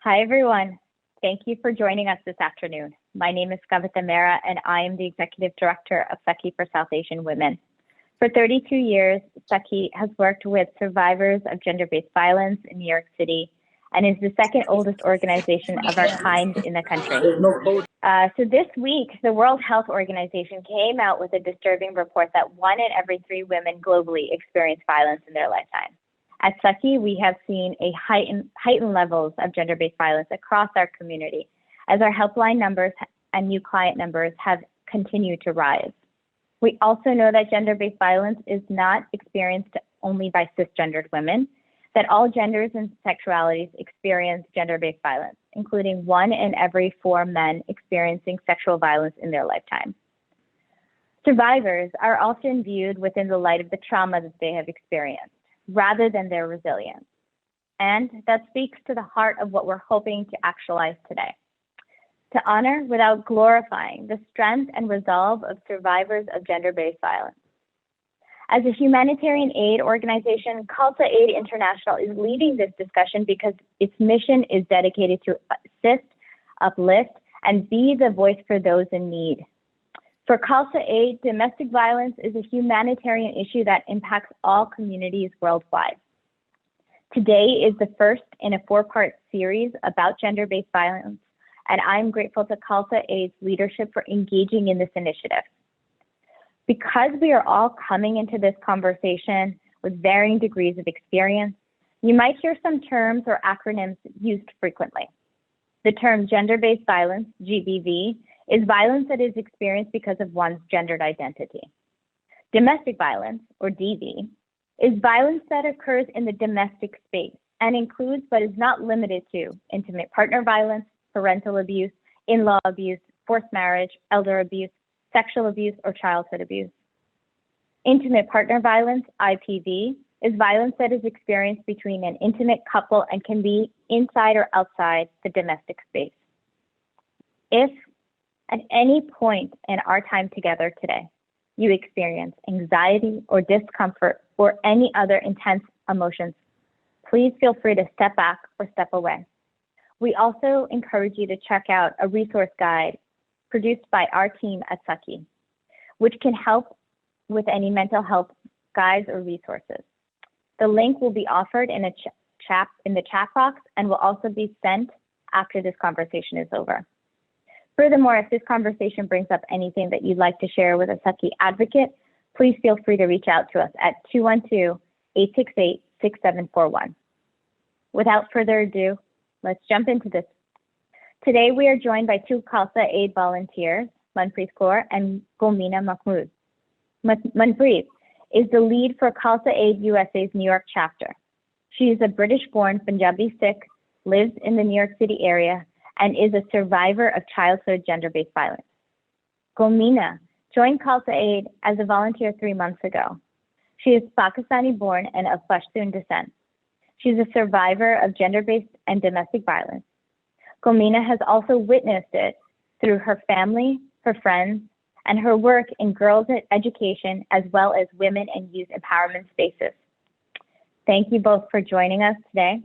Hi, everyone. Thank you for joining us this afternoon. My name is Kavita Mehra, and I am the Executive Director of Saki for South Asian Women. For 32 years, Saki has worked with survivors of gender-based violence in New York City and is the second oldest organization of our kind in the country. So this week, the World Health Organization came out with a disturbing report that 1 in every 3 women globally experience violence in their lifetime. At Saki, we have seen a heightened levels of gender-based violence across our community as our helpline numbers and new client numbers have continued to rise. We also know that gender-based violence is not experienced only by cisgendered women, that all genders and sexualities experience gender-based violence, including 1 in every 4 men experiencing sexual violence in their lifetime. Survivors are often viewed within the light of the trauma that they have experienced, rather than their resilience. And that speaks to the heart of what we're hoping to actualize today. To honor without glorifying the strength and resolve of survivors of gender-based violence. As a humanitarian aid organization, Khalsa Aid International is leading this discussion because its mission is dedicated to assist, uplift, and be the voice for those in need. For Khalsa Aid, domestic violence is a humanitarian issue that impacts all communities worldwide. Today is the first in a 4-part series about gender-based violence, and I'm grateful to Khalsa Aid's leadership for engaging in this initiative. Because we are all coming into this conversation with varying degrees of experience, you might hear some terms or acronyms used frequently. The term gender-based violence, GBV, is violence that is experienced because of one's gendered identity. Domestic violence, or DV, is violence that occurs in the domestic space and includes but is not limited to intimate partner violence, parental abuse, in-law abuse, forced marriage, elder abuse, sexual abuse, or childhood abuse. Intimate partner violence, IPV, is violence that is experienced between an intimate couple and can be inside or outside the domestic space. If at any point in our time together today, you experience anxiety or discomfort or any other intense emotions, please feel free to step back or step away. We also encourage you to check out a resource guide produced by our team at Saki, which can help with any mental health guides or resources. The link will be offered in the chat box and will also be sent after this conversation is over. Furthermore, if this conversation brings up anything that you'd like to share with a Saki advocate, please feel free to reach out to us at 212-868-6741. Without further ado, let's jump into this. Today, we are joined by 2 Khalsa Aid volunteers, Manpreet Kaur and Gomina Mahmood. Manpreet is the lead for Khalsa Aid USA's New York chapter. She is a British-born Punjabi Sikh, lives in the New York City area, and is a survivor of childhood gender-based violence. Gomina joined Khalsa Aid as a volunteer 3 months ago. She is Pakistani-born and of Pashtun descent. She's a survivor of gender-based and domestic violence. Gomina has also witnessed it through her family, her friends, and her work in girls' education, as well as women and youth empowerment spaces. Thank you both for joining us today.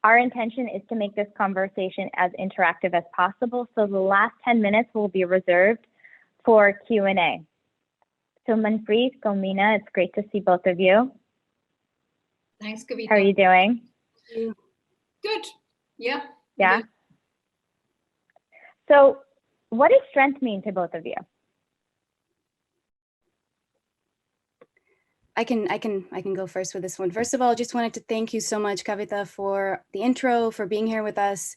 Our intention is to make this conversation as interactive as possible, so the last 10 minutes will be reserved for Q&A. So Manpreet, Gomina, it's great to see both of you. Thanks, Kavita. How are you doing? Good. Yeah. Yeah. Good. So what does strength mean to both of you? I can go first with this one. First of all, just wanted to thank you so much, Kavita, for the intro, for being here with us.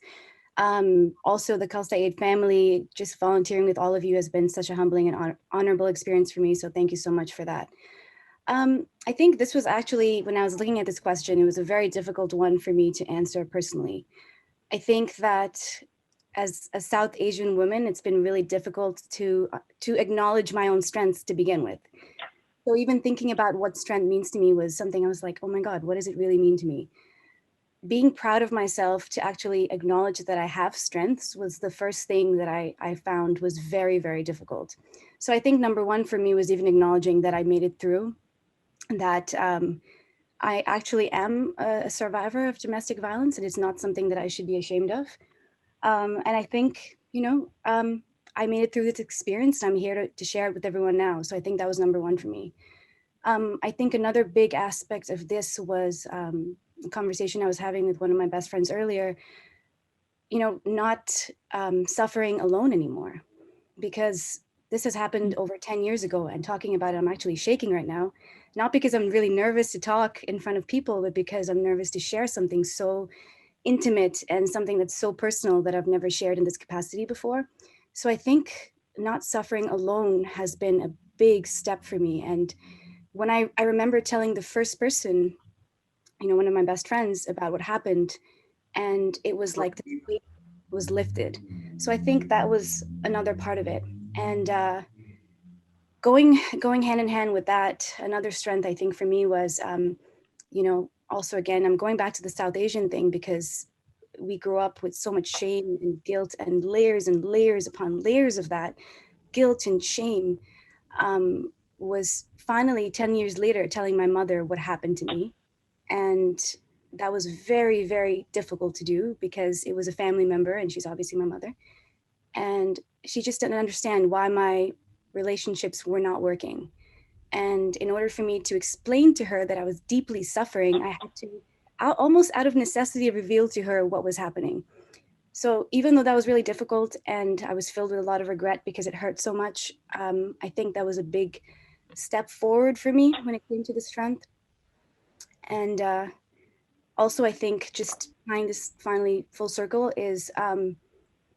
Also, the Khalsa Aid family, just volunteering with all of you has been such a humbling and honorable experience for me. So thank you so much for that. I think this was actually, when I was looking at this question, it was a very difficult one for me to answer personally. I think that as a South Asian woman, it's been really difficult to acknowledge my own strengths to begin with. So even thinking about what strength means to me was something I was like, oh my God, what does it really mean to me? Being proud of myself to actually acknowledge that I have strengths was the first thing that I found was very, very difficult. So I think number one for me was even acknowledging that I made it through, that I actually am a survivor of domestic violence, and it's not something that I should be ashamed of. And I think, I made it through this experience, and I'm here to share it with everyone now. So I think that was number one for me. I think another big aspect of this was a conversation I was having with one of my best friends earlier, not suffering alone anymore, because this has happened over 10 years ago, and talking about it, I'm actually shaking right now, not because I'm really nervous to talk in front of people, but because I'm nervous to share something so intimate and something that's so personal that I've never shared in this capacity before. So I think not suffering alone has been a big step for me. And when I remember telling the first person, one of my best friends, about what happened, and it was like the weight was lifted. So I think that was another part of it. And going hand in hand with that, another strength I think for me was, also again, I'm going back to the South Asian thing, because we grew up with so much shame and guilt and layers upon layers of that guilt and shame. Was finally 10 years later telling my mother what happened to me. And that was very, very difficult to do, because it was a family member and she's obviously my mother. And she just didn't understand why my relationships were not working. And in order for me to explain to her that I was deeply suffering, I had to, almost out of necessity, reveal to her what was happening. So even though that was really difficult and I was filled with a lot of regret because it hurt so much, I think that was a big step forward for me when it came to the strength. And also, I think, just tying this finally full circle, is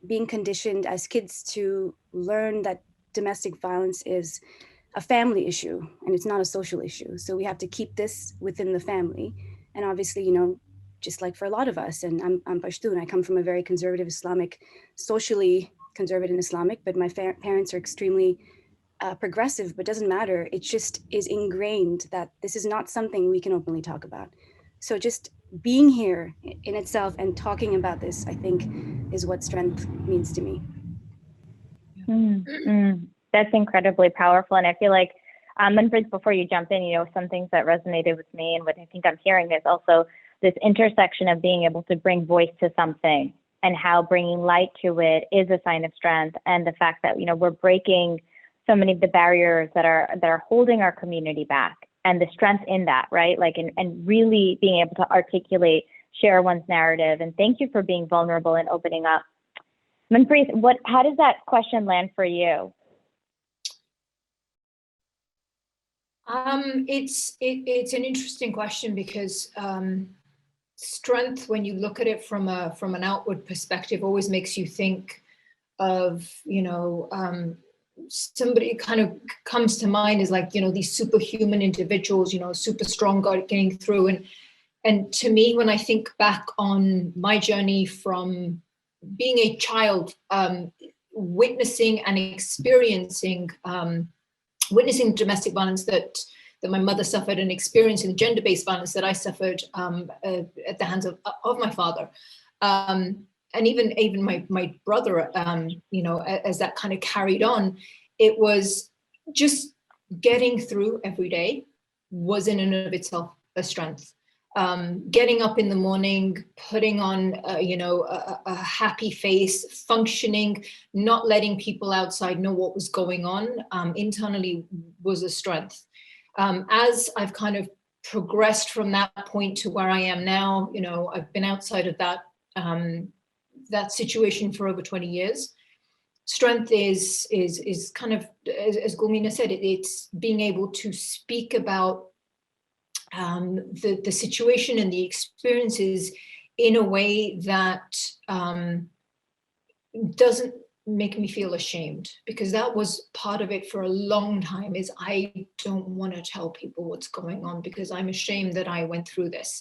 being conditioned as kids to learn that domestic violence is a family issue and it's not a social issue. So we have to keep this within the family. And obviously, just like for a lot of us, and I'm Pashtun, I come from a very conservative Islamic, socially conservative and Islamic, but my parents are extremely progressive, but doesn't matter. It just is ingrained that this is not something we can openly talk about. So just being here in itself and talking about this, I think, is what strength means to me. That's incredibly powerful. And I feel like, Manpreet, before you jump in, some things that resonated with me and what I think I'm hearing is also this intersection of being able to bring voice to something, and how bringing light to it is a sign of strength. And the fact that, we're breaking so many of the barriers that are holding our community back, and the strength in that, right? Like, and really being able to articulate, share one's narrative. And thank you for being vulnerable and opening up. Manpreet, how does that question land for you? It's an interesting question, because strength, when you look at it from an outward perspective, always makes you think of, somebody kind of comes to mind as like, these superhuman individuals, super strong, getting through. And to me, when I think back on my journey from being a child, witnessing and experiencing domestic violence that my mother suffered, and experiencing gender-based violence that I suffered at the hands of my father, and even my brother, as that kind of carried on, it was just getting through every day was in and of itself a strength. Getting up in the morning, putting on, a happy face, functioning, not letting people outside know what was going on internally was a strength. As I've kind of progressed from that point to where I am now, I've been outside of that situation for over 20 years. Strength is kind of, as Gulmina said, it's being able to speak about the situation and the experiences in a way that doesn't make me feel ashamed, because that was part of it for a long time, is I don't want to tell people what's going on because I'm ashamed that I went through this.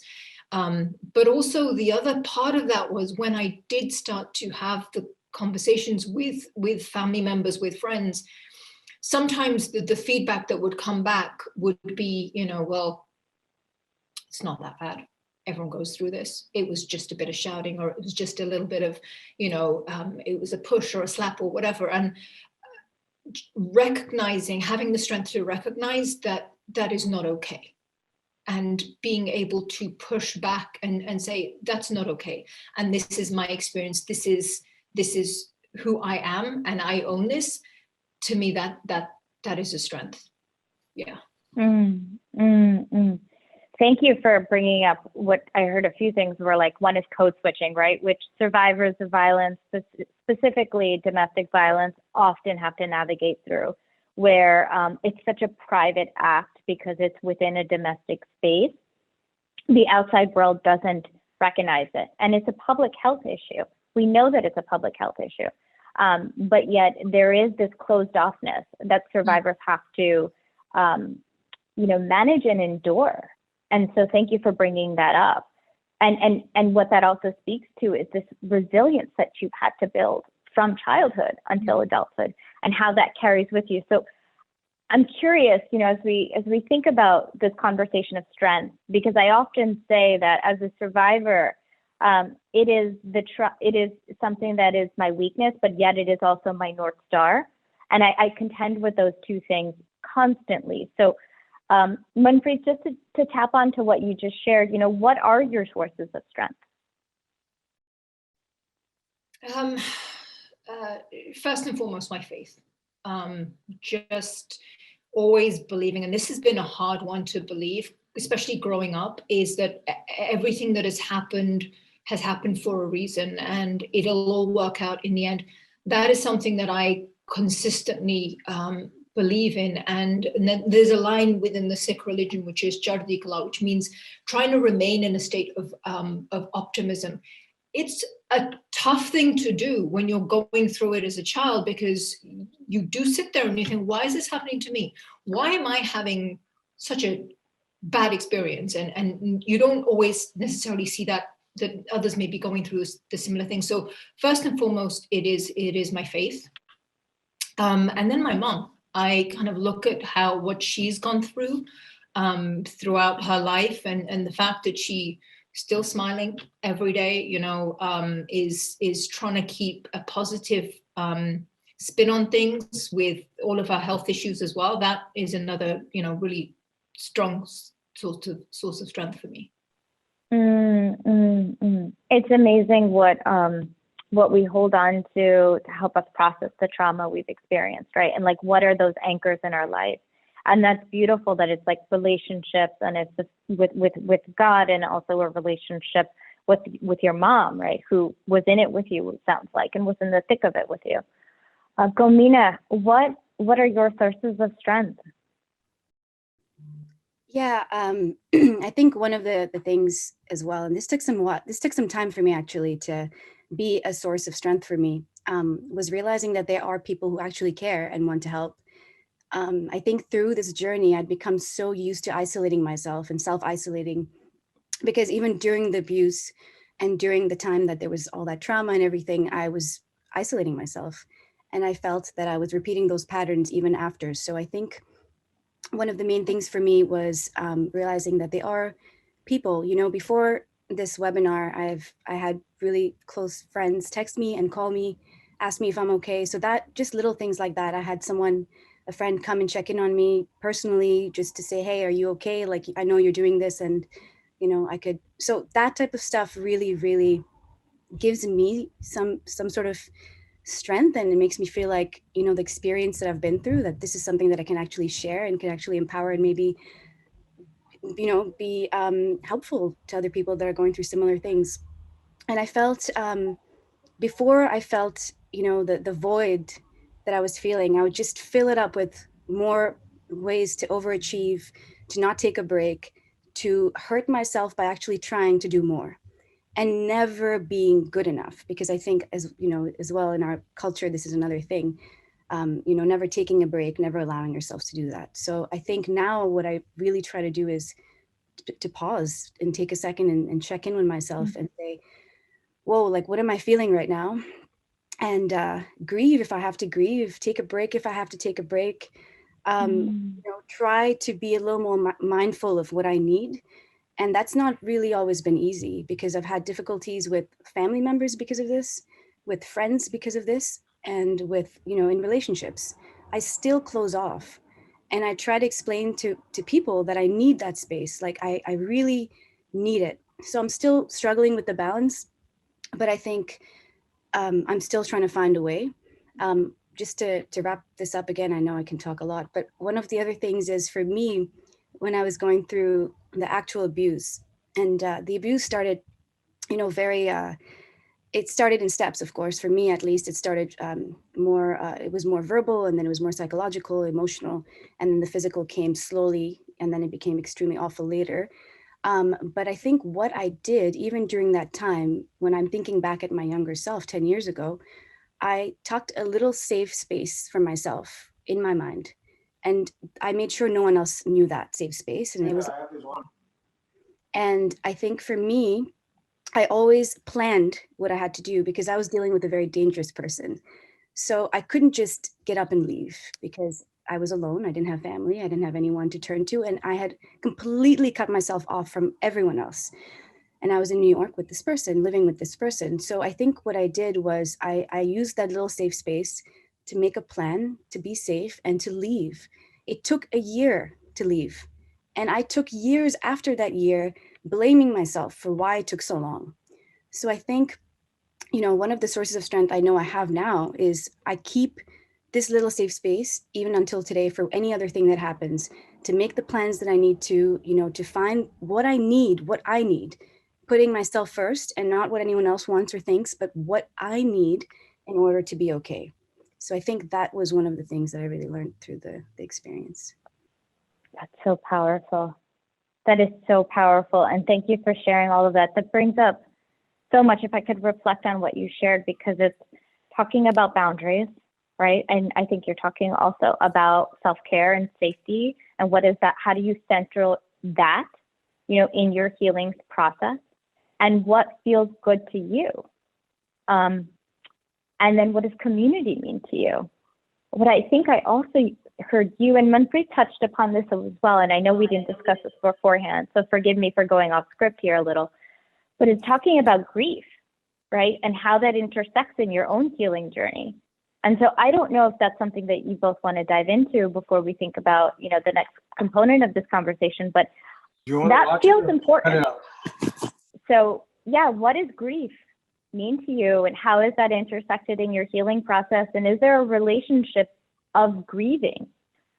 But also the other part of that was when I did start to have the conversations with family members, with friends, sometimes the feedback that would come back would be, well, it's not that bad. Everyone goes through this. It was just a bit of shouting, or it was just a little bit of, it was a push or a slap or whatever. And having the strength to recognize that that is not okay. and being able to push back and say, that's not okay. And this is my experience. This is who I am, and I own this. To me, that is a strength. Yeah. Thank you for bringing up what I heard. A few things were like, one is code switching, right? Which survivors of violence, specifically domestic violence, often have to navigate through, where it's such a private act because it's within a domestic space. The outside world doesn't recognize it. And it's a public health issue. We know that it's a public health issue. But yet there is this closed offness that survivors have to, manage and endure. And so thank you for bringing that up. And what that also speaks to is this resilience that you've had to build from childhood until adulthood, and how that carries with you. So I'm curious, as we think about this conversation of strength, because I often say that as a survivor, it is something that is my weakness, but yet it is also my North Star. And I contend with those two things constantly. So Manpreet, just to tap onto what you just shared, what are your sources of strength? First and foremost, my faith. Just always believing, and this has been a hard one to believe, especially growing up, is that everything that has happened for a reason, and it'll all work out in the end. That is something that I consistently believe in. And then there's a line within the Sikh religion, which is Chardi Kala, which means trying to remain in a state of optimism. It's a tough thing to do when you're going through it as a child, because you do sit there and you think, why is this happening to me? Why am I having such a bad experience? And you don't always necessarily see that others may be going through the similar thing. So first and foremost, it is my faith. And then my mom. I kind of look at what she's gone through throughout her life, and the fact that she still smiling every day, is trying to keep a positive spin on things with all of our health issues as well. That is another, really strong source of strength for me. It's amazing what we hold on to help us process the trauma we've experienced, right? And like, what are those anchors in our life? And that's beautiful that it's like relationships, and it's with God, and also a relationship with your mom, right? Who was in it with you, it sounds like, and was in the thick of it with you. Gomina, what are your sources of strength? Yeah, I think one of the things as well, and this took some time for me actually to be a source of strength for me, was realizing that there are people who actually care and want to help. I think through this journey, I'd become so used to isolating myself and self-isolating, because even during the abuse and during the time that there was all that trauma and everything, I was isolating myself. And I felt that I was repeating those patterns even after. So I think one of the main things for me was realizing that there are people, before this webinar, I had really close friends text me and call me, ask me if I'm okay. So that, just little things like that. I had a friend come and check in on me personally, just to say, hey, are you okay? Like, I know you're doing this, and so that type of stuff really, really gives me some sort of strength, and it makes me feel like, the experience that I've been through, that this is something that I can actually share and can actually empower, and maybe, be helpful to other people that are going through similar things. And I felt, before I felt, the void that I was feeling, I would just fill it up with more ways to overachieve, to not take a break, to hurt myself by actually trying to do more, and never being good enough. Because I think, as well, in our culture, this is another thing, never taking a break, never allowing yourself to do that. So I think now what I really try to do is to pause and take a second and check in with myself and say, whoa, like, what am I feeling right now? And grieve if I have to grieve, take a break if I have to take a break. Try to be a little more mindful of what I need. And that's not really always been easy, because I've had difficulties with family members because of this, with friends because of this, and with, in relationships. I still close off. And I try to explain to people that I need that space. Like I really need it. So I'm still struggling with the balance, but I think I'm still trying to find a way. Just to wrap this up again, I know I can talk a lot, but one of the other things is for me, when I was going through the actual abuse, and the abuse started, it started in steps, of course. For me, at least, it started it was more verbal, and then it was more psychological, emotional, and then the physical came slowly, and then it became extremely awful later. But I think what I did, even during that time, when I'm thinking back at my younger self 10 years ago, I tucked a little safe space for myself in my mind. And I made sure no one else knew that safe space. And it was, and I think for me, I always planned what I had to do because I was dealing with a very dangerous person. So I couldn't just get up and leave because I was alone. I didn't have family. I didn't have anyone to turn to. And I had completely cut myself off from everyone else. And I was in New York with this person, living with this person. So I think what I did was I used that little safe space to make a plan, to be safe, and to leave. It took a year to leave. And I took years after that year blaming myself for why it took so long. So I think, one of the sources of strength I know I have now is I keep this little safe space, even until today, for any other thing that happens, to make the plans that I need to, to find what I need, putting myself first and not what anyone else wants or thinks, but what I need in order to be okay. So I think that was one of the things that I really learned through the experience. That's so powerful. That is so powerful. And thank you for sharing all of that. That brings up so much, if I could reflect on what you shared, because it's talking about boundaries, right? And I think you're talking also about self-care and safety. And what is that? How do you center that, in your healing process? And what feels good to you? And then what does community mean to you? What I think I also heard you and Manpreet touched upon this as well, and I know we didn't discuss this beforehand, so forgive me for going off script here a little, but it's talking about grief, right? And how that intersects in your own healing journey. And so I don't know if that's something that you both want to dive into before we think about, the next component of this conversation, but that feels important. So yeah, what does grief mean to you, and how is that intersected in your healing process? And is there a relationship of grieving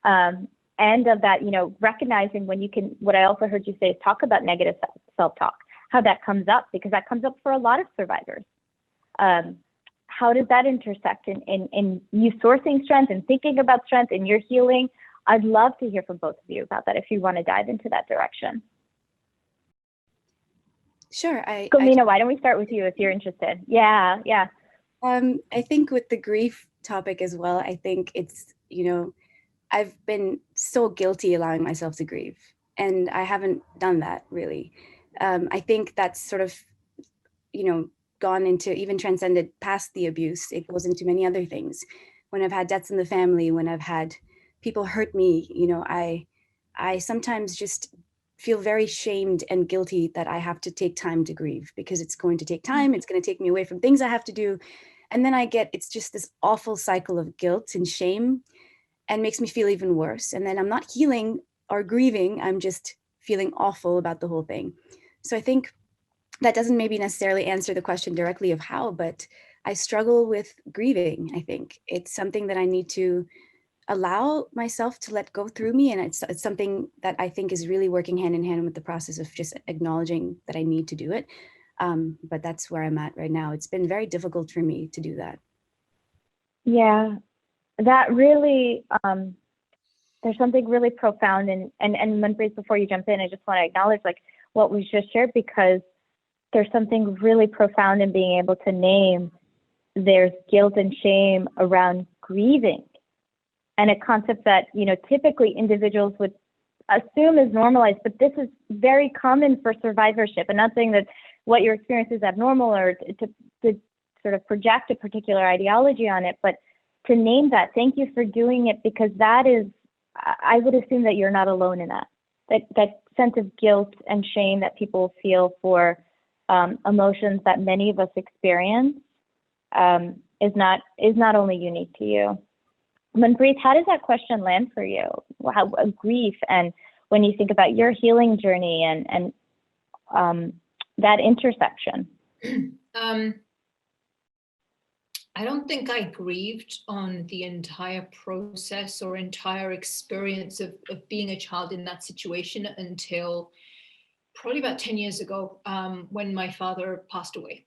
and of that, recognizing when you can, what I also heard you say is talk about negative self-talk, how that comes up, because that comes up for a lot of survivors. How does that intersect in you sourcing strength and thinking about strength in your healing? I'd love to hear from both of you about that if you want to dive into that direction. Sure. Galina, why don't we start with you if you're interested? Yeah. I think with the grief topic as well, I think it's, I've been so guilty allowing myself to grieve, and I haven't done that really. I think that's sort of, gone into, even transcended past the abuse. It goes into many other things. When I've had deaths in the family, when I've had people hurt me, I sometimes just feel very shamed and guilty that I have to take time to grieve, because it's going to take time. It's going to take me away from things I have to do. And then it's just this awful cycle of guilt and shame, and makes me feel even worse. And then I'm not healing or grieving. I'm just feeling awful about the whole thing. So I think that doesn't maybe necessarily answer the question directly of how, but I struggle with grieving. I think it's something that I need to allow myself to let go through me. And it's something that I think is really working hand in hand with the process of just acknowledging that I need to do it. But that's where I'm at right now. It's been very difficult for me to do that. Yeah, that really, there's something really profound. And Manpreet, before you jump in, I just want to acknowledge what was just shared, because there's something really profound in being able to name there's guilt and shame around grieving, and a concept that, typically individuals would assume is normalized, but this is very common for survivorship. And not saying that what your experience is abnormal or to sort of project a particular ideology on it, but to name that. Thank you for doing it, because that is, I would assume that you're not alone in that sense of guilt and shame that people feel for emotions that many of us experience is not only unique to you. Manpreet, how does that question land for you? How grief, and when you think about your healing journey and that intersection? I don't think I grieved on the entire process or entire experience of being a child in that situation until probably about 10 years ago, when my father passed away.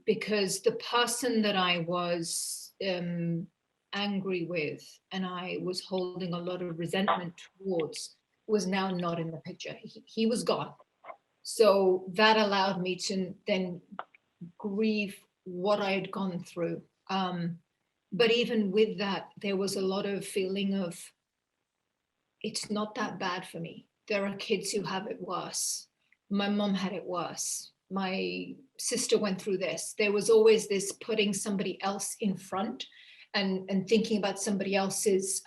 Because the person that I was angry with and I was holding a lot of resentment towards was now not in the picture. He was gone. So that allowed me to then grieve what I had gone through. But even with that, there was a lot of feeling of, it's not that bad for me. There are kids who have it worse. My mom had it worse. My sister went through this. There was always this putting somebody else in front and thinking about somebody else's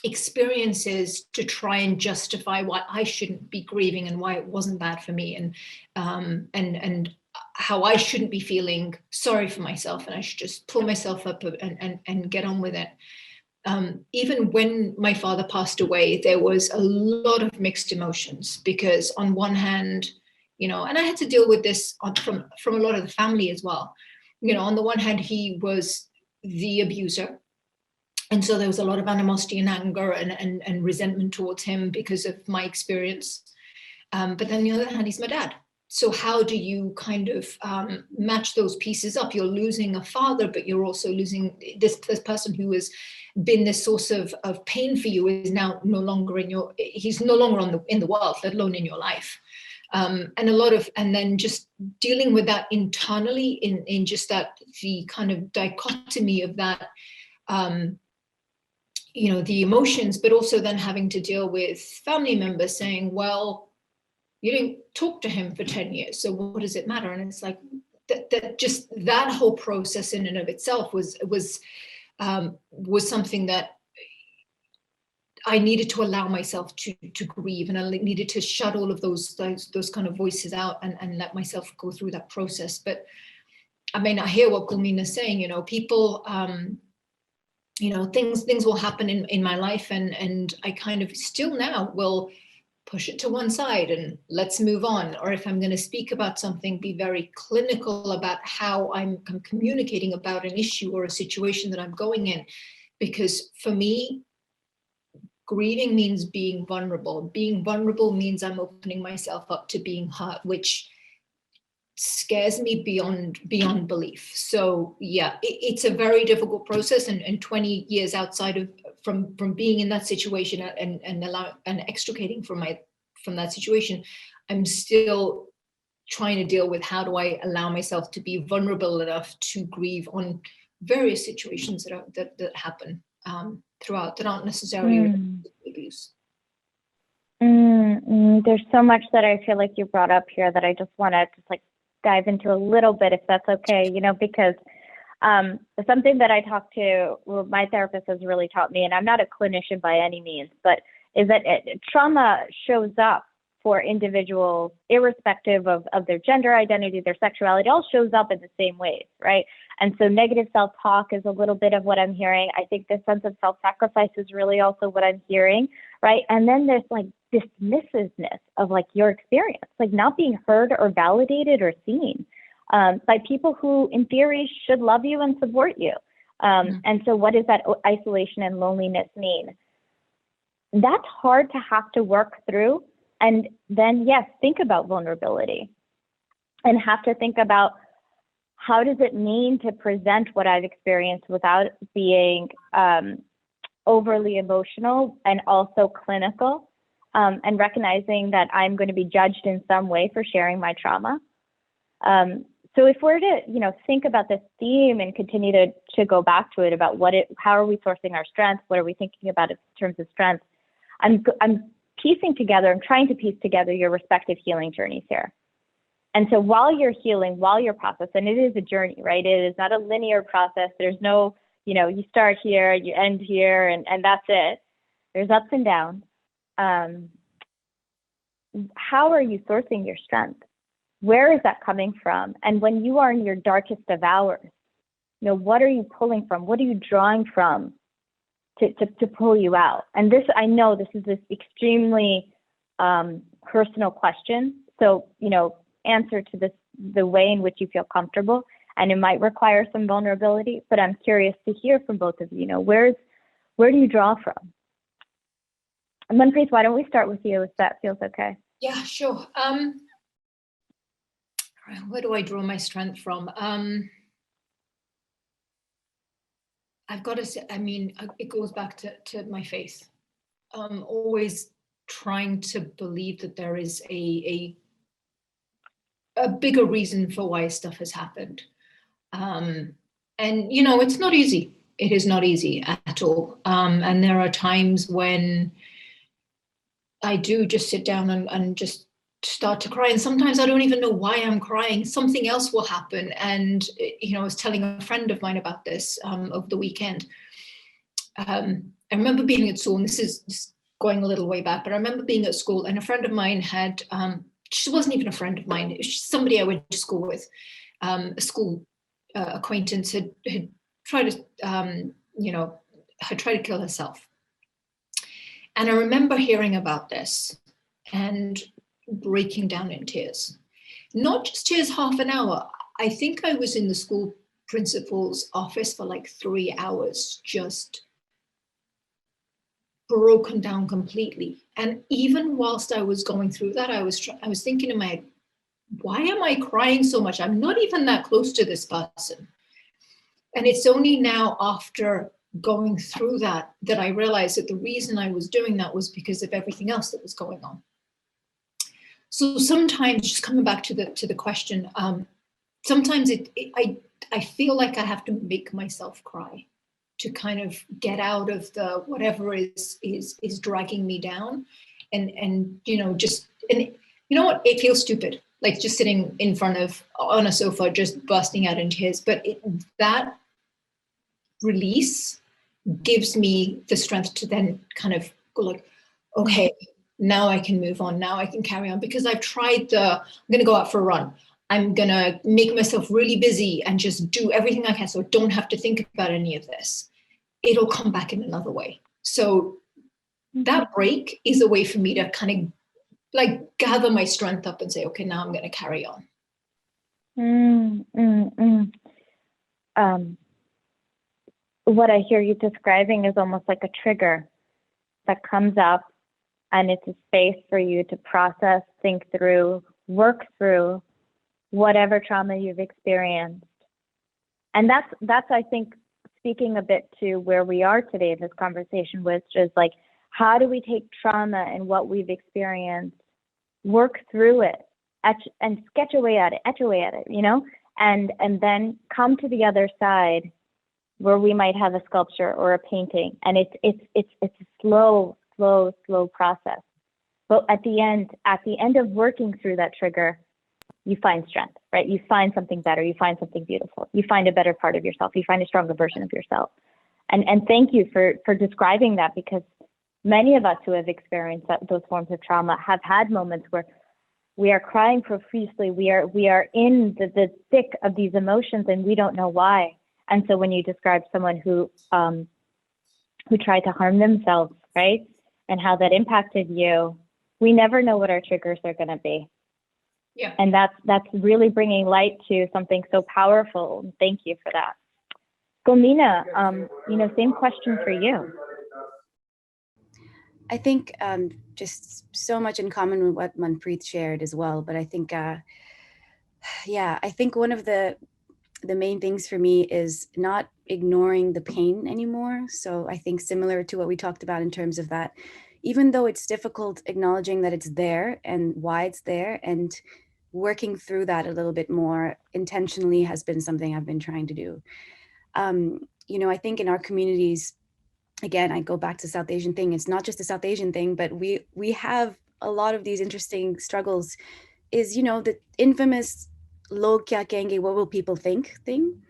experiences to try and justify why I shouldn't be grieving and why it wasn't bad for me, and how I shouldn't be feeling sorry for myself and I should just pull myself up and get on with it. Even when my father passed away, there was a lot of mixed emotions, because on one hand, and I had to deal with this from a lot of the family as well. On the one hand, he was the abuser. And so there was a lot of animosity and anger and resentment towards him because of my experience. But then on the other hand, he's my dad. So how do you kind of match those pieces up? You're losing a father, but you're also losing this person who has been this source of pain for you, is now no longer he's no longer in the world, let alone in your life. And then just dealing with that internally in just that, the kind of dichotomy of that, the emotions, but also then having to deal with family members saying, well, you didn't talk to him for 10 years, so what does it matter? And it's like that whole process in and of itself was something that I needed to allow myself to grieve, and I needed to shut all of those kind of voices out and let myself go through that process. But I mean, I hear what Gulmeen is saying, people, things will happen in my life, and I kind of still now will push it to one side and let's move on. Or if I'm going to speak about something, be very clinical about how I'm communicating about an issue or a situation that I'm going in. Because for me, grieving means being vulnerable. Being vulnerable means I'm opening myself up to being hurt, which scares me beyond belief. So yeah, it's a very difficult process, and 20 years outside of from being in that situation and extricating from that situation, I'm still trying to deal with how do I allow myself to be vulnerable enough to grieve on various situations that happen throughout, that aren't necessarily related to abuse. There's so much that I feel like you brought up here that I just want to dive into a little bit, if that's okay, because something that I talk to, my therapist has really taught me, and I'm not a clinician by any means, but is that trauma shows up for individuals irrespective of their gender identity, their sexuality, all shows up in the same ways, right? And so negative self-talk is a little bit of what I'm hearing. I think this sense of self-sacrifice is really also what I'm hearing, right? And then there's dismissiveness of your experience, not being heard or validated or seen by people who in theory should love you and support you. And so what does that isolation and loneliness mean? That's hard to have to work through. And then, yes, think about vulnerability and have to think about how does it mean to present what I've experienced without being overly emotional and also clinical, and recognizing that I'm going to be judged in some way for sharing my trauma. So if we're to, think about this theme and continue to go back to it about how are we sourcing our strengths? What are we thinking about in terms of strengths? I'm trying to piece together your respective healing journeys here. And so while you're healing, while you're processing, and it is a journey, right? It is not a linear process. There's no, you start here, you end here, and that's it. There's ups and downs. How are you sourcing your strength? Where is that coming from? And when you are in your darkest of hours, what are you pulling from? What are you drawing from to pull you out. And this, I know this is this extremely personal question. So, answer to this the way in which you feel comfortable, and it might require some vulnerability, but I'm curious to hear from both of you. Where do you draw from? Manpreet, why don't we start with you if that feels okay? Yeah, sure. Where do I draw my strength from? I've got to say, it goes back to my faith. Always trying to believe that there is a bigger reason for why stuff has happened. And, it's not easy. It is not easy at all. And there are times when I do just sit down and just start to cry. And sometimes I don't even know why I'm crying. Something else will happen. And, I was telling a friend of mine about this over the weekend. I remember being at school, and this is just going a little way back, but I remember being at school and a friend of mine had, she wasn't even a friend of mine, she's somebody I went to school with, a school acquaintance had tried to, had tried to kill herself. And I remember hearing about this and breaking down in tears. Not just tears half an hour. I think I was in the school principal's office for like 3 hours, just broken down completely. And even whilst I was going through that, I was thinking in my head, why am I crying so much? I'm not even that close to this person. And it's only now after going through that I realized that the reason I was doing that was because of everything else that was going on. So sometimes, just coming back to the question, sometimes I feel like I have to make myself cry to kind of get out of the whatever is dragging me down, and you know what, it feels stupid, like just sitting on a sofa just bursting out in tears, but that release gives me the strength to then kind of go like, okay, now I can move on, now I can carry on, because I've tried I'm gonna go out for a run, I'm gonna make myself really busy and just do everything I can so I don't have to think about any of this. It'll come back in another way. So that break is a way for me to kind of like gather my strength up and say, okay, now I'm gonna carry on. What I hear you describing is almost like a trigger that comes up, and it's a space for you to process, think through, work through whatever trauma you've experienced. And that's I think, speaking a bit to where we are today in this conversation, which is like, how do we take trauma and what we've experienced, work through it, and etch away at it, and then come to the other side where we might have a sculpture or a painting, and it's a slow process. But at the end of working through that trigger, you find strength, right? You find something better, you find something beautiful, you find a better part of yourself, you find a stronger version of yourself. And thank you for describing that, because many of us who have experienced those forms of trauma have had moments where we are crying profusely, we are in the thick of these emotions, and we don't know why. And so when you describe someone who tried to harm themselves, right, and how that impacted you, we never know what our triggers are going to be. Yeah. And that's really bringing light to something so powerful. Thank you for that. Gomina, same question for you. I think just so much in common with what Manpreet shared as well. But I think, I think one of the main things for me is not ignoring the pain anymore. So I think similar to what we talked about in terms of that, even though it's difficult, acknowledging that it's there and why it's there, and working through that a little bit more intentionally has been something I've been trying to do. I think in our communities, again, I go back to South Asian thing. It's not just a South Asian thing, but we have a lot of these interesting struggles. Is, the infamous "log kya kahenge," what will people think thing.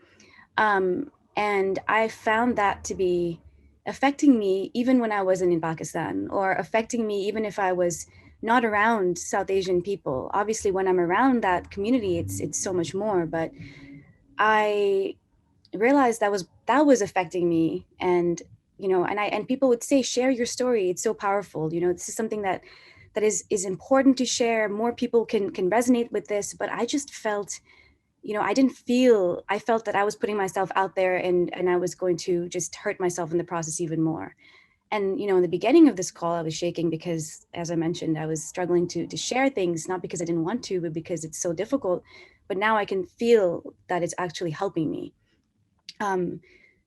And I found that to be affecting me even when I wasn't in Pakistan, or affecting me even if I was not around South Asian people. Obviously, when I'm around that community, it's so much more. But I realized that was affecting me, and you know, and people would say, share your story. It's so powerful. You know, this is something that is important to share. More people can resonate with this. But I just felt, you know, I felt that I was putting myself out there and I was going to just hurt myself in the process even more. And, you know, in the beginning of this call, I was shaking because, as I mentioned, I was struggling to share things, not because I didn't want to, but because it's so difficult. But now I can feel that it's actually helping me. And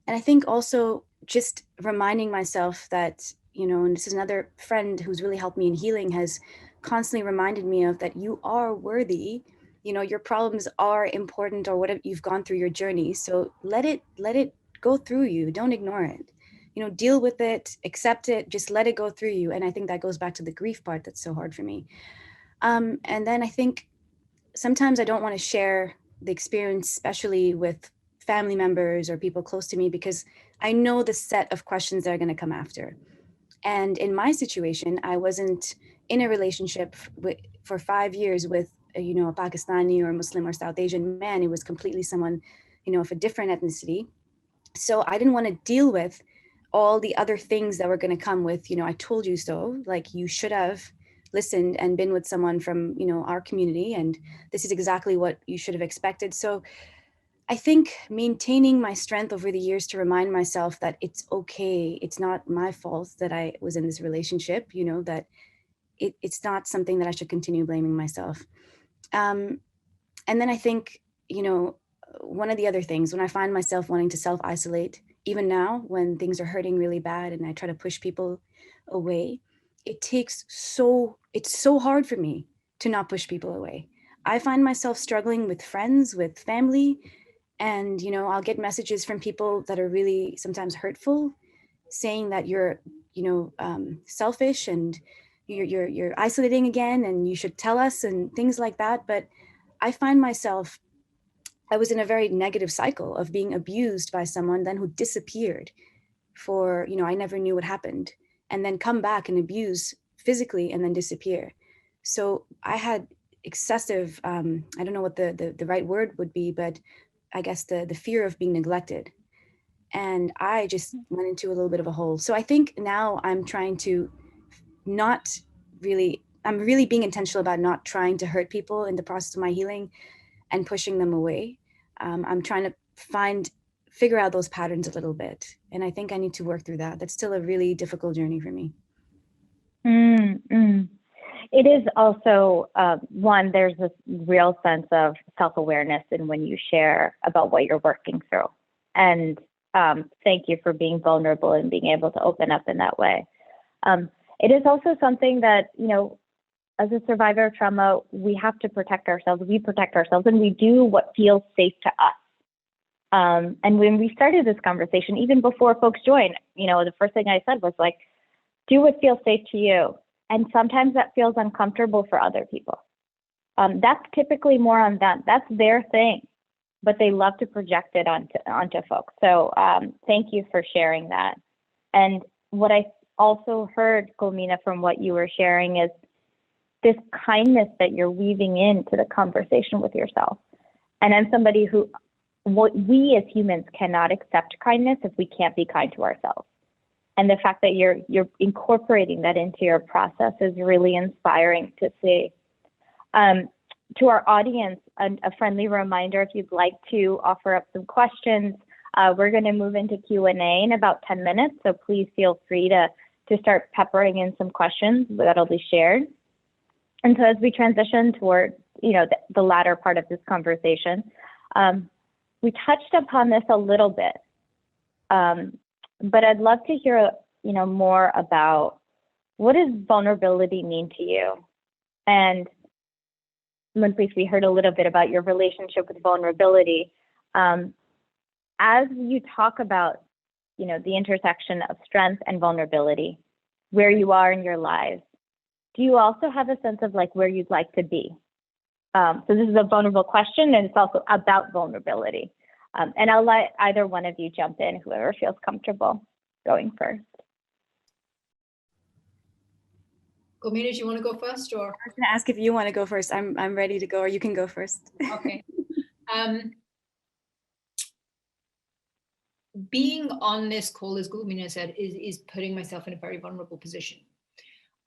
I think also just reminding myself that, you know, and this is another friend who's really helped me in healing, has constantly reminded me of that you are worthy. You know, your problems are important, or whatever, you've gone through your journey. So let it go through you. Don't ignore it. You know, deal with it, accept it, just let it go through you. And I think that goes back to the grief part that's so hard for me. And then I think sometimes I don't want to share the experience, especially with family members or people close to me, because I know the set of questions that are going to come after. And in my situation, I wasn't in a relationship for 5 years with, you know, a Pakistani or Muslim or South Asian man. It was completely someone, you know, of a different ethnicity. So I didn't want to deal with all the other things that were going to come with, you know, I told you so, like you should have listened and been with someone from, you know, our community, and this is exactly what you should have expected. So I think maintaining my strength over the years to remind myself that it's okay, it's not my fault that I was in this relationship, you know, that it's not something that I should continue blaming myself. And then I think, you know, one of the other things, when I find myself wanting to self-isolate, even now when things are hurting really bad and I try to push people away, it's so hard for me to not push people away. I find myself struggling with friends, with family, and, you know, I'll get messages from people that are really sometimes hurtful, saying that you're, you know, selfish and you're isolating again, and you should tell us and things like that. But I find myself, I was in a very negative cycle of being abused by someone then who disappeared for, you know, I never knew what happened, and then come back and abuse physically and then disappear. So I had excessive, I don't know what the right word would be, but I guess the fear of being neglected. And I just went into a little bit of a hole. So I think now I'm trying to not really, I'm really being intentional about not trying to hurt people in the process of my healing and pushing them away. I'm trying to figure out those patterns a little bit. And I think I need to work through that. That's still a really difficult journey for me. It is also, one, there's this real sense of self-awareness in when you share about what you're working through. And thank you for being vulnerable and being able to open up in that way. It is also something that, you know, as a survivor of trauma, we have to protect ourselves. We protect ourselves and we do what feels safe to us. And when we started this conversation, even before folks joined, you know, the first thing I said was like, do what feels safe to you. And sometimes that feels uncomfortable for other people. That's typically more on them. That's their thing, but they love to project it onto folks. So thank you for sharing that. And what I also heard, Gulmina, from what you were sharing is this kindness that you're weaving into the conversation with yourself. And I'm somebody who, we as humans cannot accept kindness if we can't be kind to ourselves. And the fact that you're incorporating that into your process is really inspiring to see. To our audience, a friendly reminder, if you'd like to offer up some questions, we're going to move into Q&A in about 10 minutes. So please feel free to start peppering in some questions that'll be shared. And so as we transition toward, you know, the latter part of this conversation, we touched upon this a little bit. But I'd love to hear, you know, more about what does vulnerability mean to you? And Manpreet, we heard a little bit about your relationship with vulnerability. As you talk about, you know, the intersection of strength and vulnerability, where you are in your lives, do you also have a sense of like where you'd like to be? So this is a vulnerable question, and it's also about vulnerability. And I'll let either one of you jump in, whoever feels comfortable going first. Gulmina, do you want to go first, or? I was going to ask if you want to go first. I'm ready to go, or you can go first. Okay. being on this call, as Gulmina said, is putting myself in a very vulnerable position.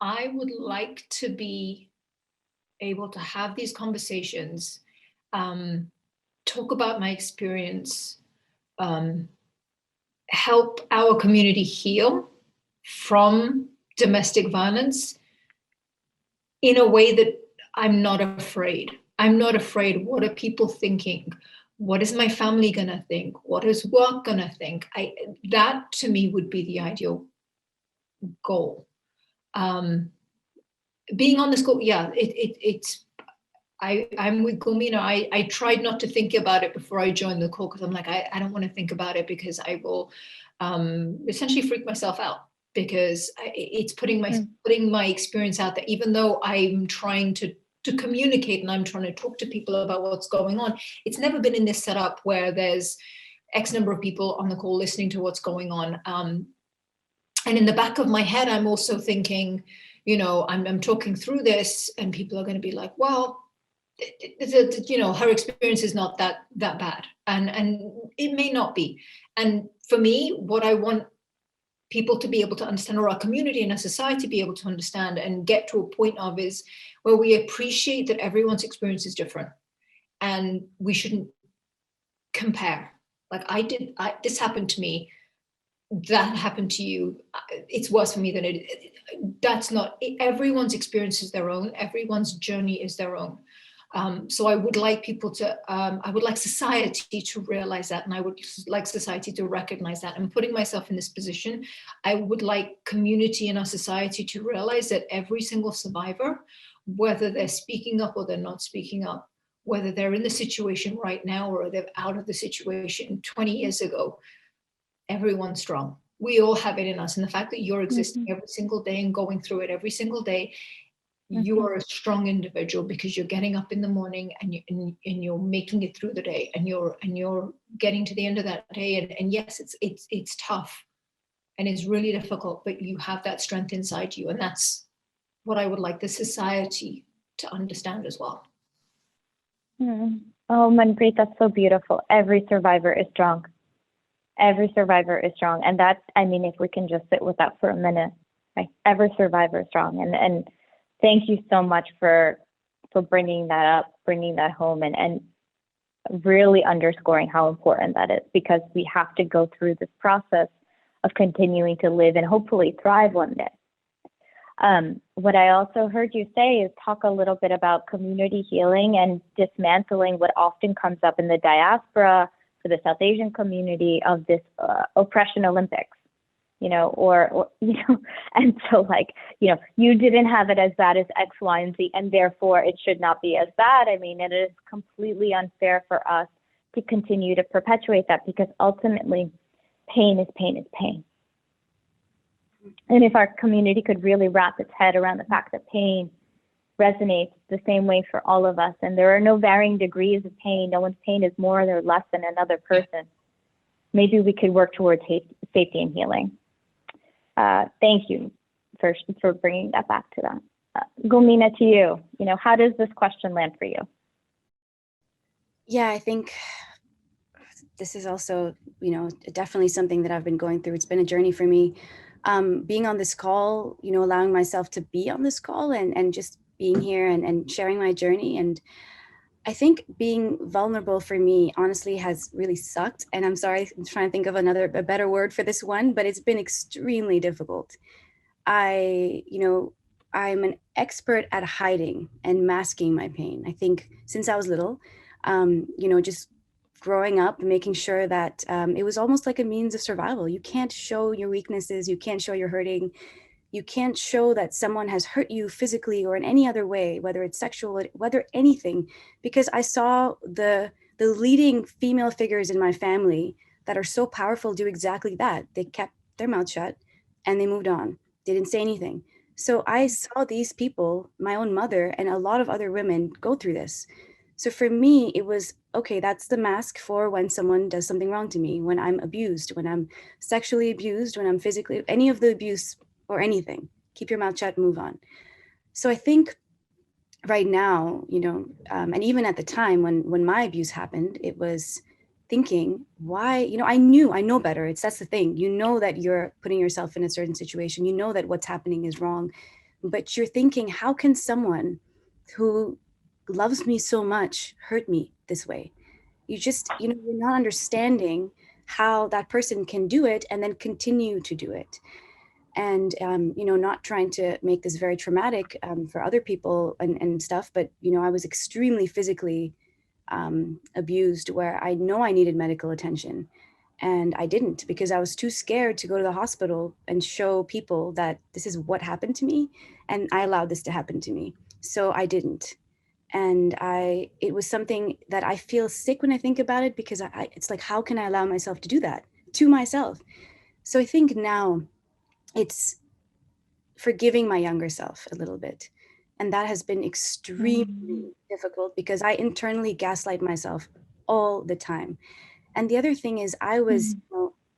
I would like to be able to have these conversations, talk about my experience, help our community heal from domestic violence in a way that I'm not afraid. I'm not afraid. What are people thinking? What is my family going to think? What is work going to think? That to me would be the ideal goal. Being on this call, yeah, I'm with Gulmina. I tried not to think about it before I joined the call, because I'm like, I don't want to think about it, because I will essentially freak myself out, because it's putting my experience out there, even though I'm trying to communicate and I'm trying to talk to people about what's going on. It's never been in this setup where there's X number of people on the call listening to what's going on. And in the back of my head, I'm also thinking, I'm talking through this, and people are going to be like, well, her experience is not that bad, and it may not be. And for me, what I want people to be able to understand, or our community and our society be able to understand and get to a point of, is where we appreciate that everyone's experience is different, and we shouldn't compare. Like this happened to me, that happened to you, it's worse for me than it. That's not, everyone's experience is their own, everyone's journey is their own. So I would like people to, I would like society to realize that, and I would like society to recognize that. And putting myself in this position, I would like community in our society to realize that every single survivor, whether they're speaking up or they're not speaking up, whether they're in the situation right now or they're out of the situation 20 years ago, everyone's strong. We all have it in us. And the fact that you're existing every single day and going through it every single day, you are a strong individual, because you're getting up in the morning and you're making it through the day, and you're getting to the end of that day. And yes, it's tough and it's really difficult, but you have that strength inside you. And that's what I would like the society to understand as well. Oh, Manpreet, that's so beautiful. Every survivor is strong. Every survivor is strong. And that's, if we can just sit with that for a minute, right? Every survivor is strong. And thank you so much for bringing that up, bringing that home, and really underscoring how important that is, because we have to go through this process of continuing to live and hopefully thrive one day. What I also heard you say is talk a little bit about community healing and dismantling what often comes up in the diaspora for the South Asian community of this oppression Olympics. And so you didn't have it as bad as X, Y, and Z, and therefore it should not be as bad. It is completely unfair for us to continue to perpetuate that, because ultimately pain is pain is pain. And if our community could really wrap its head around the fact that pain resonates the same way for all of us, and there are no varying degrees of pain, no one's pain is more or less than another person, maybe we could work towards safety and healing. Thank you for bringing that back to that. Gulmina, to you, how does this question land for you? Yeah, I think this is also, definitely something that I've been going through. It's been a journey for me. Being on this call, allowing myself to be on this call and just being here and sharing my journey. And I think being vulnerable for me, honestly, has really sucked. And I'm sorry, I'm trying to think of a better word for this one, but it's been extremely difficult. I'm an expert at hiding and masking my pain. I think since I was little, just growing up and making sure that it was almost like a means of survival. You can't show your weaknesses. You can't show you're hurting. You can't show that someone has hurt you physically or in any other way, whether it's sexual, whether anything, because I saw the leading female figures in my family that are so powerful do exactly that. They kept their mouth shut and they moved on. They didn't say anything. So I saw these people, my own mother and a lot of other women, go through this. So for me, it was, okay, that's the mask for when someone does something wrong to me, when I'm abused, when I'm sexually abused, when I'm physically, any of the abuse or anything. Keep your mouth shut, move on. So I think right now, and even at the time when my abuse happened, it was thinking, why, I know better. That's the thing. You know that you're putting yourself in a certain situation. You know that what's happening is wrong, but you're thinking, how can someone who loves me so much hurt me this way? You're not understanding how that person can do it and then continue to do it. And, not trying to make this very traumatic for other people and stuff, but, I was extremely physically abused, where I know I needed medical attention. And I didn't, because I was too scared to go to the hospital and show people that this is what happened to me. And I allowed this to happen to me. So I didn't. And it was something that I feel sick when I think about it, because it's like, how can I allow myself to do that to myself? So I think now it's forgiving my younger self a little bit. And that has been extremely difficult, because I internally gaslight myself all the time. And the other thing is, I was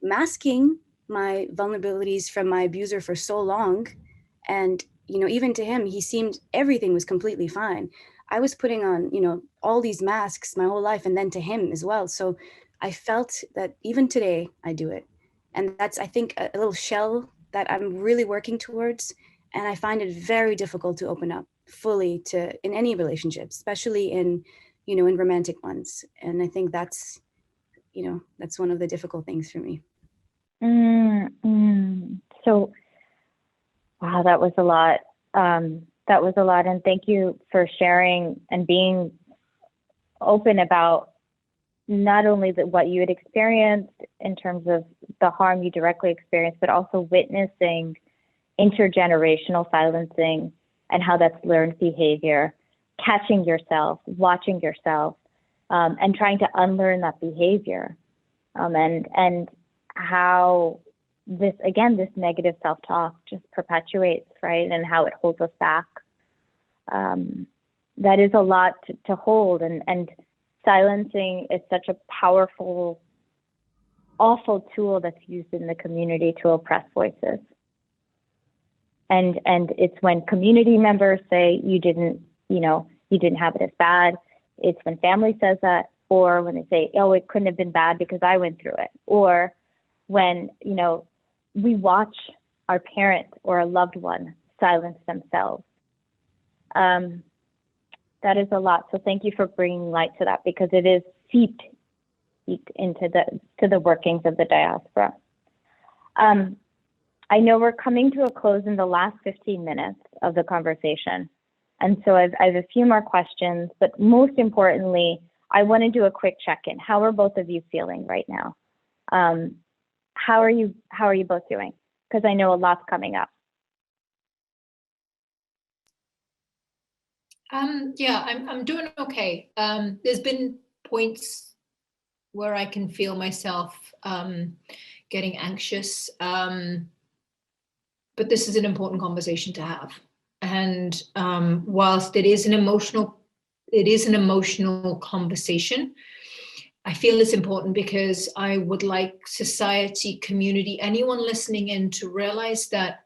masking my vulnerabilities from my abuser for so long. And, even to him, he seemed everything was completely fine. I was putting on, all these masks my whole life, and then to him as well. So I felt that even today I do it. And that's, I think, a little shell that I'm really working towards. And I find it very difficult to open up fully in any relationship, especially in romantic ones. And I think that's one of the difficult things for me. So, wow, that was a lot. And thank you for sharing and being open about not only what you had experienced in terms of the harm you directly experienced, but also witnessing intergenerational silencing and how that's learned behavior, catching yourself, watching yourself, and trying to unlearn that behavior. And how this negative self-talk just perpetuates, right? And how it holds us back. That is a lot to hold. And silencing is such a powerful, awful tool that's used in the community to oppress voices. And it's when community members say you didn't have it as bad. It's when family says that, or when they say, oh, it couldn't have been bad because I went through it. Or when, we watch our parent or a loved one silence themselves. That is a lot. So thank you for bringing light to that, because it is seeped into the workings of the diaspora. I know we're coming to a close in the last 15 minutes of the conversation. And so I have a few more questions, but most importantly, I want to do a quick check-in. How are both of you feeling right now? How are you both doing? Because I know a lot's coming up. Yeah, I'm doing okay. There's been points where I can feel myself getting anxious. But this is an important conversation to have. And whilst it is an emotional conversation, I feel it's important because I would like society, community, anyone listening in to realize that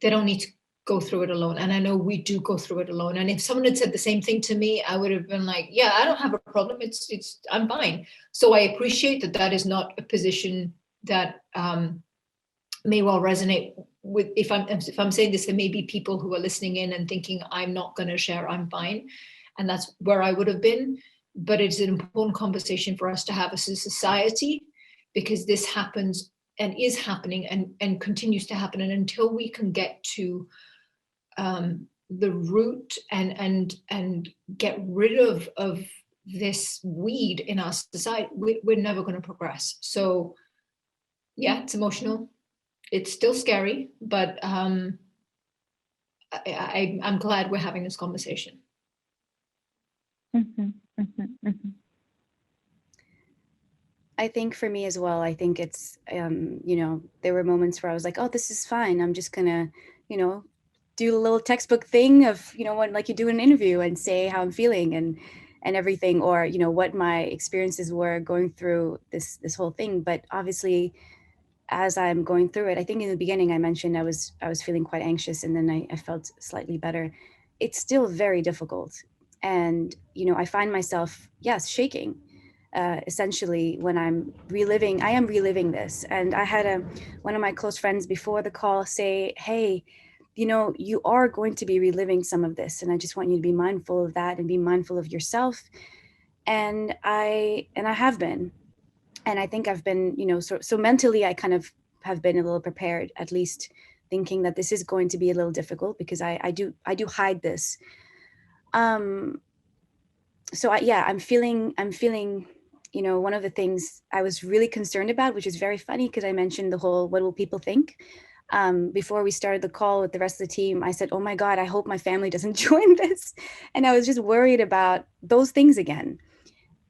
they don't need to go through it alone. And I know we do go through it alone. And if someone had said the same thing to me, I would have been like, yeah, I don't have a problem. I'm fine. So I appreciate that is not a position that may well resonate with, if I'm saying this, there may be people who are listening in and thinking, I'm not going to share, I'm fine. And that's where I would have been. But it's an important conversation for us to have as a society, because this happens and is happening and continues to happen. And until we can get to the root and get rid of this weed in our society, we're never going to progress. So yeah, it's emotional. It's still scary, but I'm glad we're having this conversation. Mm-hmm, mm-hmm, mm-hmm. I think for me as well, I think it's, there were moments where I was like, oh, this is fine. I'm just gonna, do a little textbook thing of, when like you do an interview and say how I'm feeling and everything, or, what my experiences were going through this whole thing. But obviously, as I'm going through it, I think in the beginning I mentioned I was feeling quite anxious, and then I felt slightly better. It's still very difficult. And, I find myself, yes, shaking. essentially when I am reliving this. And I had one of my close friends before the call say, hey, you know, you are going to be reliving some of this. And I just want you to be mindful of that and be mindful of yourself. And I have been, and I think I've been, you know, so mentally I kind of have been a little prepared, at least thinking that this is going to be a little difficult because I do hide this. So I'm feeling, you know, one of the things I was really concerned about, which is very funny because I mentioned the whole, what will people think? Before we started the call with the rest of the team, I said, oh my God, I hope my family doesn't join this. And I was just worried about those things again.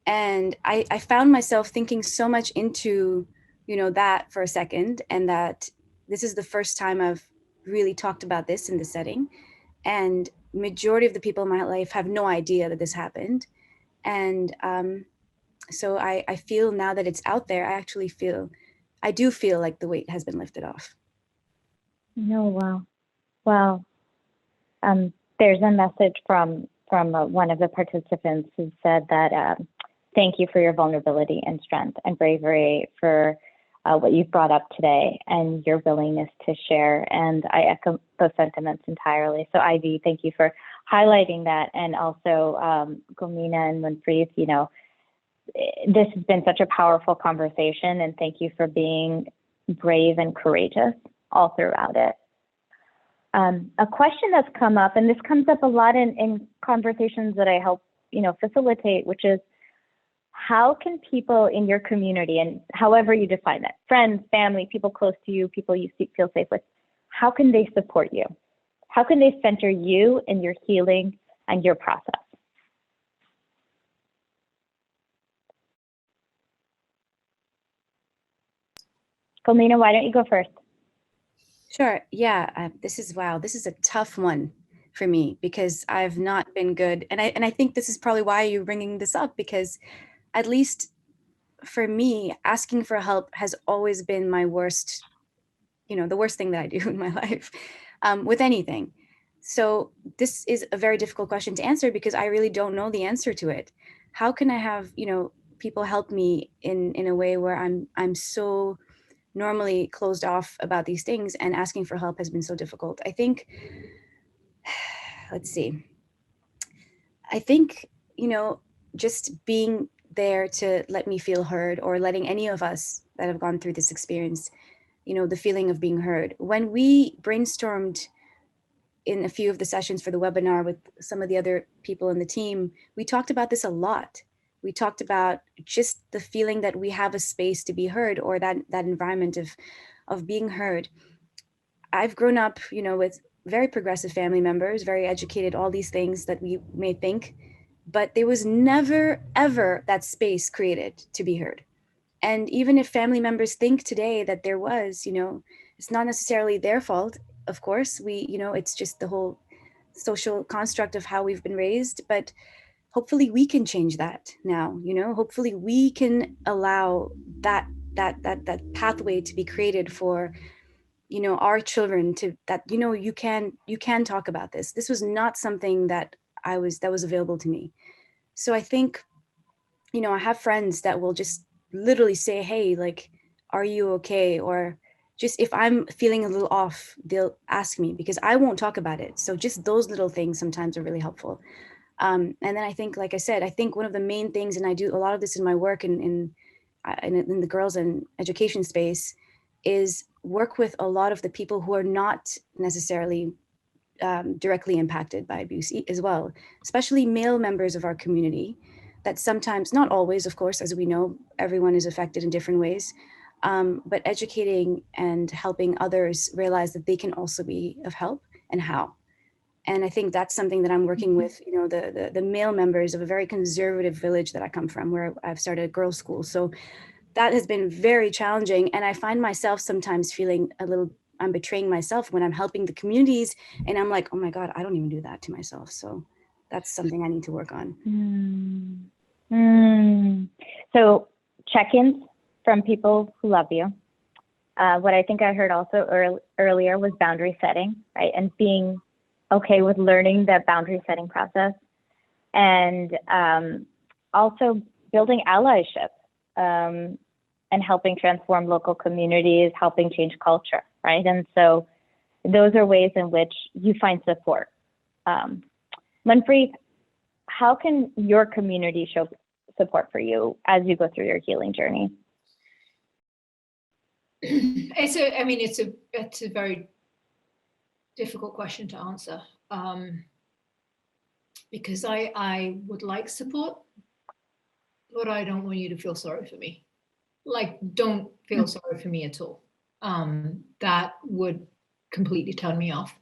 And I found myself thinking so much into, you know, that for a second, and that this is the first time I've really talked about this in this setting. And majority of the people in my life have no idea that this happened. And so I feel now that it's out there, I do feel like the weight has been lifted off. No, wow. Well, there's a message from one of the participants who said that thank you for your vulnerability and strength and bravery for what you've brought up today and your willingness to share. And I echo those sentiments entirely. So Ivy, thank you for highlighting that. And also Gomina and Manpreet, you know, this has been such a powerful conversation, and thank you for being brave and courageous all throughout it. A question that's come up, and this comes up a lot in conversations that I help, you know, facilitate, which is, how can people in your community, and however you define that, friends, family, people close to you, people you feel safe with, how can they support you? How can they center you in your healing and your process? Gomina, why don't you go first? Sure. Yeah. This is a tough one for me because I've not been good. And I think this is probably why you're bringing this up, because at least for me, asking for help has always been my worst, you know, the worst thing that I do in my life with anything. So this is a very difficult question to answer because I really don't know the answer to it. How can I have, you know, people help me in a way where I'm so normally closed off about these things, and asking for help has been so difficult? I think, let's see. I think, you know, just being there to let me feel heard, or letting any of us that have gone through this experience, you know, the feeling of being heard. When we brainstormed in a few of the sessions for the webinar with some of the other people in the team, we talked about this a lot. We talked about just the feeling that we have a space to be heard, or that environment of being heard. I've grown up, you know, with very progressive family members, very educated, all these things that we may think, but there was never, ever that space created to be heard. And even if family members think today that there was, you know, it's not necessarily their fault. Of course, you know, it's just the whole social construct of how we've been raised, but hopefully we can change that now, you know, hopefully we can allow that pathway to be created for, you know, our children, to that, you know, you can talk about this. This was not something that was available to me. So I think, you know, I have friends that will just literally say, hey, like, are you okay? Or just if I'm feeling a little off, they'll ask me because I won't talk about it. So just those little things sometimes are really helpful. And then I think, like I said, I think one of the main things, and I do a lot of this in my work in the girls and education space, is work with a lot of the people who are not necessarily directly impacted by abuse as well, especially male members of our community, that sometimes, not always, of course, as we know, everyone is affected in different ways, but educating and helping others realize that they can also be of help, and how. And I think that's something that I'm working with, you know, the male members of a very conservative village that I come from, where I've started a girls' school. So that has been very challenging. And I find myself sometimes feeling I'm betraying myself when I'm helping the communities. And I'm like, oh my God, I don't even do that to myself. So that's something I need to work on. So check-ins from people who love you. What I think I heard also earlier was boundary setting, right? And being okay with learning that boundary setting process. And also building allyship, and helping transform local communities, helping change culture, right? And so those are ways in which you find support. Manpreet, how can your community show support for you as you go through your healing journey? It's a very difficult question to answer, because I would like support, but I don't want you to feel sorry for me. Like, don't feel sorry for me at all. That would completely turn me off.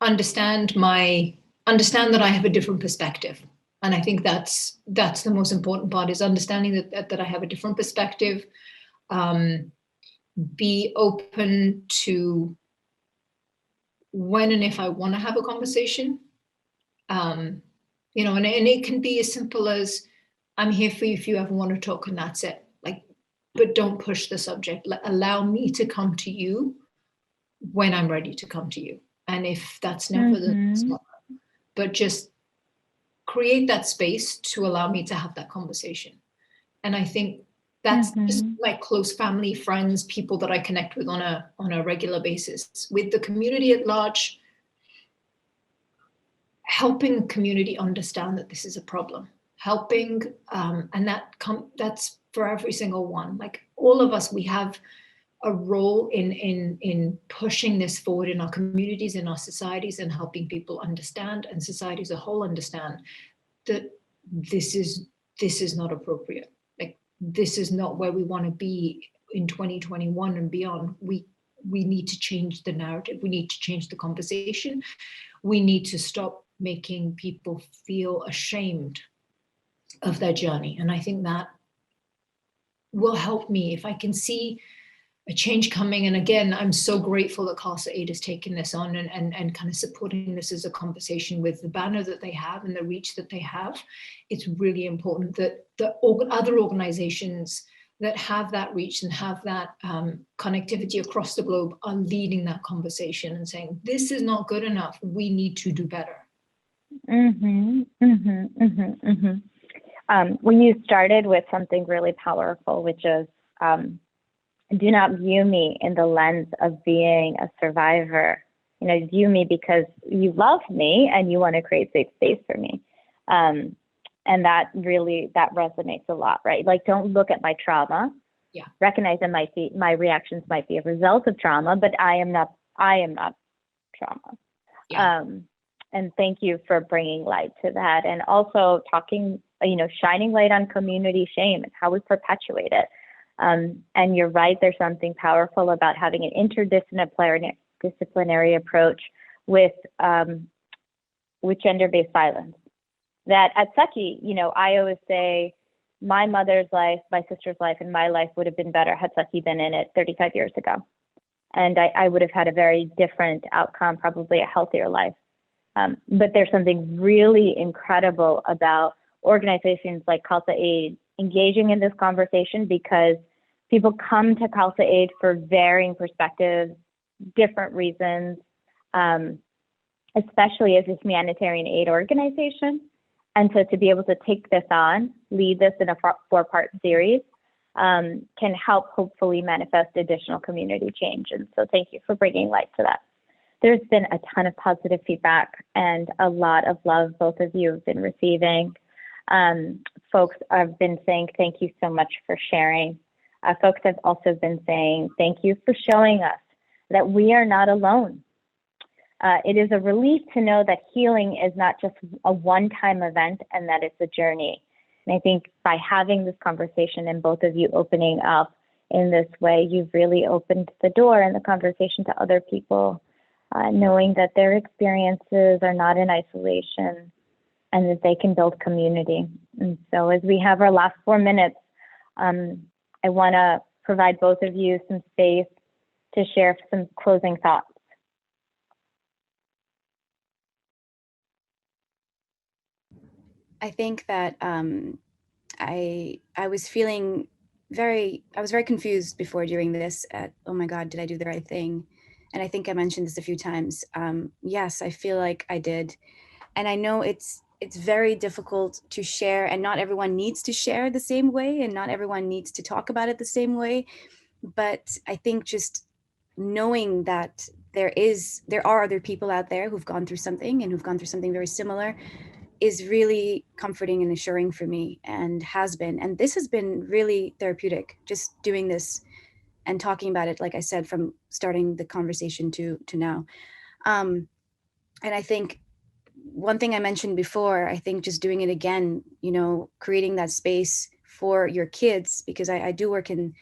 Understand that I have a different perspective. And I think that's the most important part, is understanding that I have a different perspective. Be open to when and if I want to have a conversation. And it can be as simple as, I'm here for you if you ever want to talk, and that's it. Like, but don't push the subject. Allow me to come to you when I'm ready to come to you. And if that's never, then it's not. But just create that space to allow me to have that conversation. And I think that's just like close family, friends, people that I connect with on a regular basis. With the community at large, helping community understand that this is a problem. Helping, and that's for every single one. Like, all of us, we have a role in pushing this forward in our communities, in our societies, and helping people understand, and society as a whole understand, that this is not appropriate. Like, this is not where we want to be in 2021 and beyond. We need to change the narrative. We need to change the conversation. We need to stop making people feel ashamed of their journey. And I think that will help me if I can see a change coming. And again, I'm so grateful that Khalsa Aid has taken this on and kind of supporting this as a conversation with the banner that they have and the reach that they have. It's really important that the other organizations that have that reach and have that connectivity across the globe are leading that conversation and saying, this is not good enough. We need to do better. When you started with something really powerful, which is, do not view me in the lens of being a survivor. View me because you love me and you want to create safe space for me. And that resonates a lot, right? Like, don't look at my trauma. Yeah. Recognize that my reactions might be a result of trauma, but I am not trauma. Yeah. And thank you for bringing light to that. And also talking, shining light on community shame and how we perpetuate it. And you're right, there's something powerful about having an interdisciplinary approach with gender-based violence. That at Seki, I always say my mother's life, my sister's life, and my life would have been better had Seki been in it 35 years ago. And I would have had a very different outcome, probably a healthier life. But there's something really incredible about organizations like Khalsa Aid engaging in this conversation, because people come to Khalsa Aid for varying perspectives, different reasons, especially as a humanitarian aid organization. And so to be able to take this on, lead this in a 4-part series, can help hopefully manifest additional community change. And so thank you for bringing light to that. There's been a ton of positive feedback and a lot of love both of you have been receiving. Folks have been saying thank you so much for sharing. Folks have also been saying thank you for showing us that we are not alone. It is a relief to know that healing is not just a one-time event and that it's a journey. And I think by having this conversation and both of you opening up in this way, you've really opened the door and the conversation to other people, knowing that their experiences are not in isolation and that they can build community. And so as we have our last 4 minutes, I want to provide both of you some space to share some closing thoughts. I think that I was feeling I was very confused before doing this oh my God, did I do the right thing? And I think I mentioned this a few times. Yes, I feel like I did. And I know it's it's very difficult to share, and not everyone needs to share the same way, and not everyone needs to talk about it the same way. But I think just knowing that there are other people out there who've gone through something and who've gone through something very similar is really comforting and assuring for me, and has been. And this has been really therapeutic, just doing this and talking about it, like I said, from starting the conversation to now. And I think one thing I mentioned before, I think just doing it again, creating that space for your kids, because I do work in,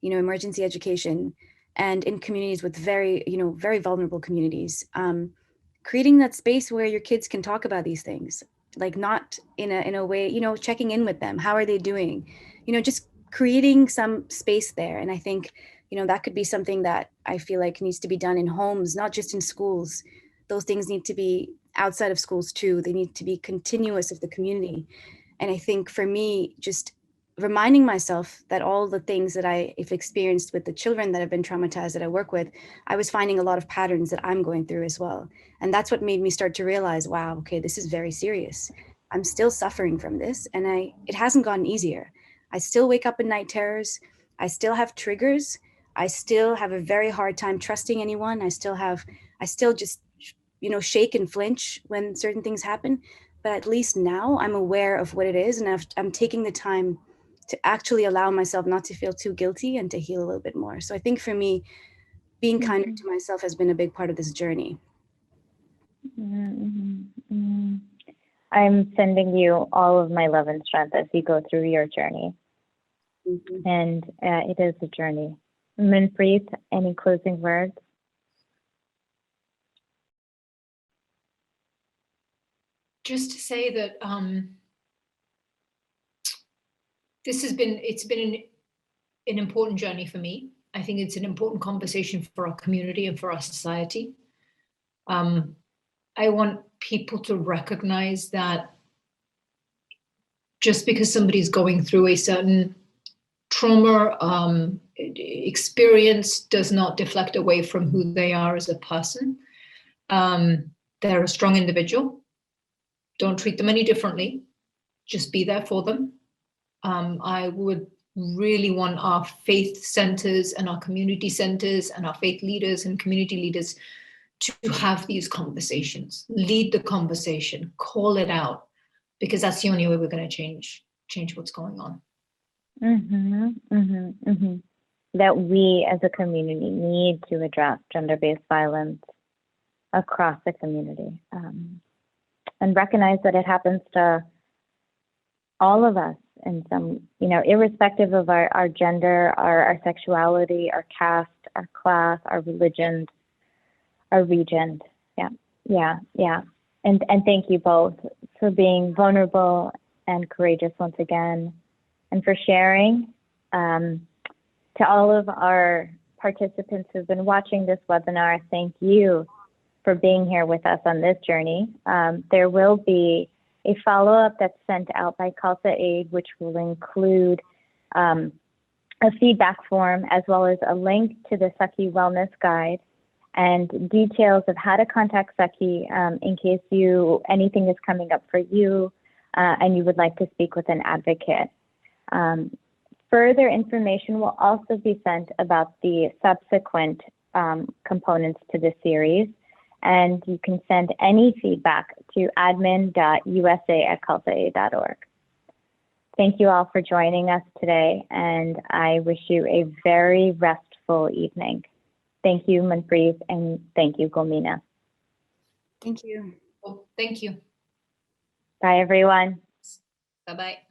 emergency education and in communities with very vulnerable communities. Creating that space where your kids can talk about these things, like not in a way, checking in with them. How are they doing? Just creating some space there. And I think, that could be something that I feel like needs to be done in homes, not just in schools. Those things need to be outside of schools too. They need to be continuous of the community. And I think for me, just reminding myself that all the things that I've experienced with the children that have been traumatized that I work with, I was finding a lot of patterns that I'm going through as well. And that's what made me start to realize, wow, okay, this is very serious. I'm still suffering from this, and it hasn't gotten easier. I still wake up in night terrors. I still have triggers. I still have a very hard time trusting anyone. I still just, shake and flinch when certain things happen. But at least now I'm aware of what it is, and I'm taking the time to actually allow myself not to feel too guilty and to heal a little bit more. So I think for me, being kinder to myself has been a big part of this journey. I'm sending you all of my love and strength as you go through your journey. And it is a journey. Manpreet, any closing words? Just to say that it's been an important journey for me. I think it's an important conversation for our community and for our society. I want people to recognize that just because somebody's going through a certain trauma experience does not deflect away from who they are as a person. They're a strong individual. Don't treat them any differently. Just be there for them. I would really want our faith centers and our community centers and our faith leaders and community leaders to have these conversations, lead the conversation, call it out, because that's the only way we're going to change what's going on. That we as a community need to address gender-based violence across the community, and recognize that it happens to all of us in some, irrespective of our gender, our sexuality, our caste, our class, our religion, our region. Yeah. And thank you both for being vulnerable and courageous once again, and for sharing. To all of our participants who've been watching this webinar, thank you for being here with us on this journey. There will be a follow-up that's sent out by Khalsa Aid, which will include a feedback form, as well as a link to the Saki Wellness Guide and details of how to contact Saki in case anything is coming up for you and you would like to speak with an advocate. Further information will also be sent about the subsequent components to this series, and you can send any feedback to admin.usa@khalsaaid.org. Thank you all for joining us today, and I wish you a very restful evening. Thank you, Manpreet, and thank you, Gulmina. Thank you. Thank you. Bye, everyone. Bye-bye.